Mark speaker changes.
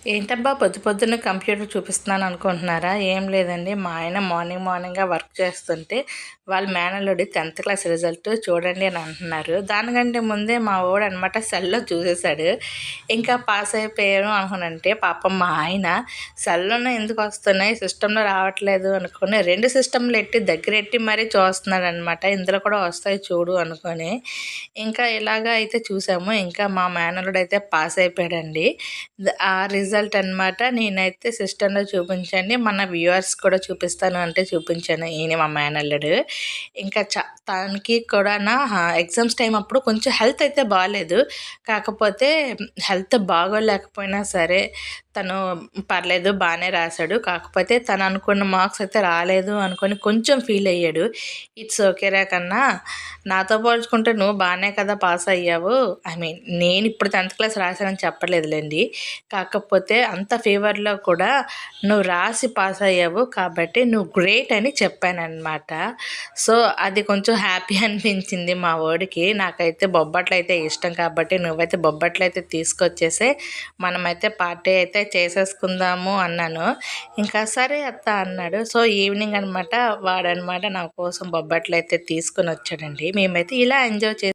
Speaker 1: ఏంటబ్బా పొద్దు పొద్దున్న కంప్యూటర్ చూపిస్తున్నాను అనుకుంటున్నారా? ఏం లేదండి. మా ఆయన మార్నింగే వర్క్ చేస్తుంటే వాళ్ళ మేనల్లుడి 10th క్లాస్ రిజల్ట్ చూడండి అని అంటున్నారు. దానికంటే ముందే మా వోడనమాట సెల్‌లో చూసేసాడు. ఇంకా పాస్ అయిపోయాను అనుకునంటే పాపం మా ఆయన సెల్‌లోనే ఎందుకు వస్తున్నాయి సిస్టమ్‌లో రావట్లేదు అనుకుని 2 సిస్టమ్‌లు దగ్గరెట్టి మరీ చూస్తున్నాడనమాట. ఇందులో కూడా వస్తాయి చూడు అనుకోని. ఇంకా ఇలాగా అయితే చూసాము. ఇంకా మా మేనల్లుడైతే పాస్ అయిపోయాడండి. ఆ రిజల్ట్ అనమాట. నేనైతే సిస్టమ్‌లో చూపించండి, మన వ్యూవర్స్ కూడా చూపిస్తాను అంటే చూపించాను. ఈయన మా మేనల్లుడు. ఇంకా తనకి కూడా ఎగ్జామ్స్ టైం అప్పుడు కొంచెం హెల్త్ అయితే బాలేదు. కాకపోతే హెల్త్ బాగోలేకపోయినా సరే తను పర్లేదు బాగానే రాశాడు. కాకపోతే తను అనుకున్న మార్క్స్ అయితే రాలేదు అనుకొని కొంచెం ఫీల్ అయ్యాడు. ఇట్స్ ఓకేరా కన్నా, నాతో పోల్చుకుంటే నువ్వు బాగానే కదా పాస్ అయ్యావు. ఐ మీన్ నేను ఇప్పుడు 10th క్లాస్ రాశానని చెప్పలేదులేండి. కాకపోతే అంత ఫీవర్‌లో కూడా నువ్వు రాసి పాస్ అయ్యావు కాబట్టి నువ్వు గ్రేట్ అని చెప్పాననమాట. సో, అది కొంచెం హ్యాపీ అనిపించింది మా వోడికి. నాకైతే బొబ్బట్లయితే ఇష్టం కాబట్టి నువ్వైతే బొబ్బట్లయితే తీసుకొచ్చేసేయి. మనమైతే పార్టీ అయితే చేసేసుకుందాము అన్నాను. ఇంకా సరే అత్త అన్నాడు. సో, ఈవినింగ్ అనమాట వాడనమాట నా కోసం బొబ్బట్లయితే తీసుకొనొచ్చాడండి. మేమైతే ఇలా ఎంజాయ్